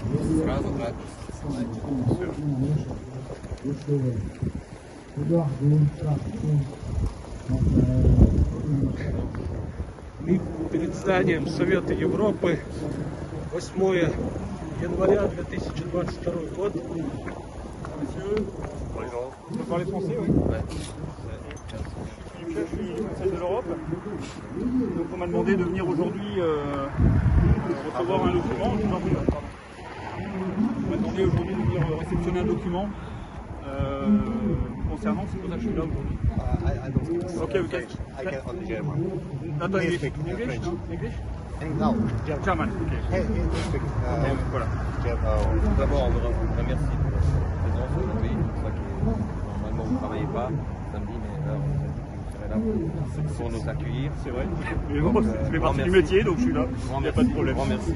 Сразу брать. Мы перед зданием Совета Европы. 8 января 2022 год. Vous parlez français, oui? Ouais. Je suis du Conseil de l'Europe. Donc on m'a demandé de venir aujourd'hui recevoir un document. On m'a demandé aujourd'hui de venir réceptionner un document concernant, c'est pour ça que je suis là aujourd'hui. I don't speak Okay, we French. I can only German. Not He English. speaks English? French. No? English? No, German. Okay. he speaks Voilà. D'abord, on vous remercie pour votre présence aujourd'hui. C'est ça que normalement vous ne travaillez pas samedi, mais là, vous serez là pour nous accueillir. C'est vrai. Mais bon, je fais partie du métier, donc je suis là. Il n'y a pas de problème. Grand merci.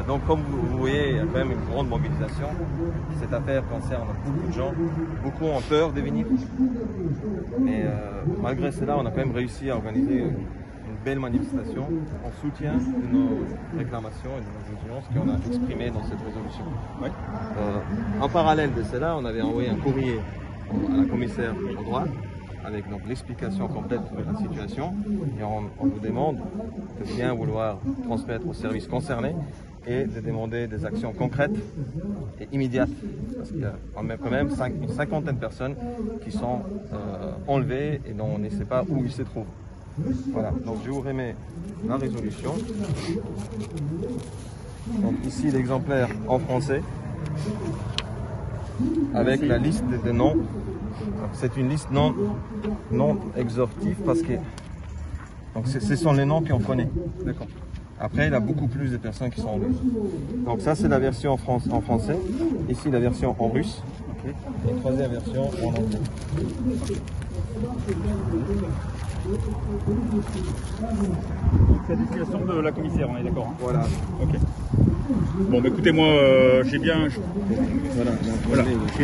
Donc, comme vous voyez, il y a quand même une grande mobilisation. Cette affaire concerne beaucoup de gens. Beaucoup ont peur de venir. Mais malgré cela, on a quand même réussi à organiser une belle manifestation en soutien de nos réclamations et de nos exigences qu'on a exprimées dans cette résolution. Ouais. En parallèle de cela, on avait envoyé un courrier à la commissaire au droit avec donc l'explication complète de la situation et on vous demande de bien vouloir transmettre aux services concernés et de demander des actions concrètes et immédiates parce qu'il y a quand même une cinquantaine de personnes qui sont enlevées et dont on ne sait pas où ils se trouvent. Voilà, donc je vous remets la résolution. Donc ici l'exemplaire en français avec la liste des noms. C'est une liste non exhaustive parce que donc ce sont les noms qu'on connaît. D'accord. Après, il y a beaucoup plus de personnes qui sont enlevées. Donc ça, c'est la version en français. Ici, la version en russe. Okay. Et la troisième version en anglais. C'est la destination de la commissaire, on est d'accord, hein? Voilà. Ok. Bon, bah, écoutez, moi, j'ai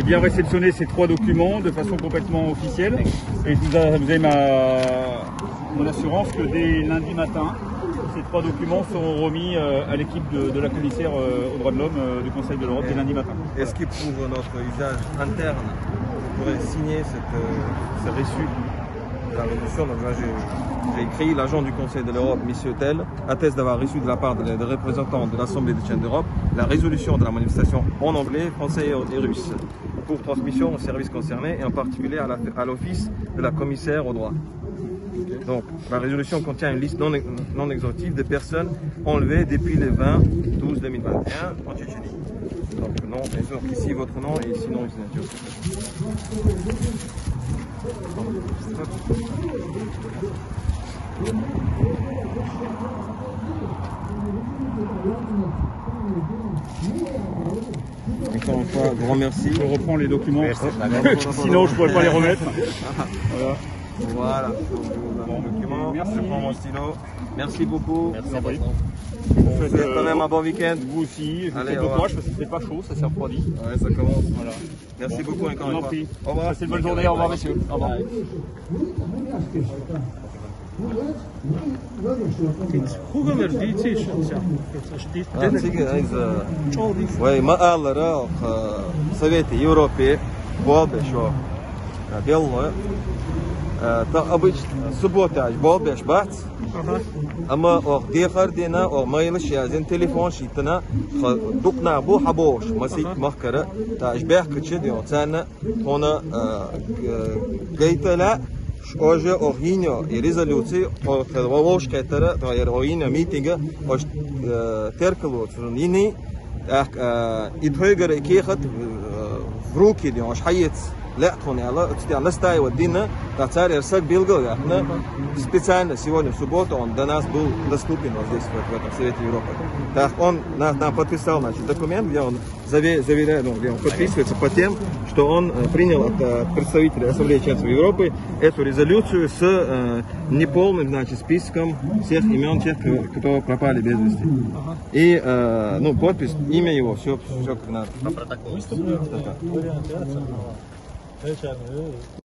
bien réceptionné ces 3 documents de façon complètement officielle. Et vous avez mon assurance que dès lundi matin, ces 3 documents seront remis à l'équipe de la commissaire aux droits de l'homme du Conseil de l'Europe dès lundi matin. Est-ce que pour notre usage interne, vous pourrez signer ce reçu de la résolution? Donc là, j'ai écrit: l'agent du Conseil de l'Europe, M. Tel, atteste d'avoir reçu de la part des représentants de l'Assemblée des Chrétiens d'Europe la résolution de la manifestation en anglais, français et russe pour transmission aux services concernés et en particulier à l'office de la commissaire aux droits. Donc, la résolution contient une liste non exhaustive de personnes enlevées depuis le 20-12-2021 en Tchétchénie. Donc, non, donc ici votre nom et ici non, une signature. Encore une fois, grand merci. Je reprends les documents, sinon je ne pourrais pas les remettre. Voilà. Voilà, bon document. Merci. Je prends mon stylo. Merci beaucoup. Merci. Vous faites quand même un bon week-end. Vous aussi, je vous Allez, souhaite au bon revoir. courage parce que c'est pas chaud, ça s'est refroidi. Ouais, ça commence. Voilà. Merci beaucoup encore Je une vous en fois. prie. Au revoir. Passez une bonne journée, au revoir messieurs. Au revoir. Hoe gaan we die Oui, мa'алара Совете Европы, Болбешо, Белое. Это обычно суббота, Болбеш бац. Ama o diğer dina o mayılış yazın telefon şitna dukna bu haboş masik mahkara ta işbah kıçı diyor sen ona gaytala Оже огиньо и резолюции о хелвош кетера то ер огиньо митинга о теркалу цунини и тойгер кехат в руки дио аш хайет لا تكون على настаивать ودينا تعتبر إرسال بيلغو إحنا специально сегодня в субботу он до нас был доступен вот здесь в этом Совете Европы. Так он нам подписал документ, где он заверяет, где он подписывается по тем, что он принял от представителей Ассамблеи членов Европы эту резолюцию с неполным списком всех имен тех, кто пропали без вести. И подпись, имя его, все как надо. По протоколу.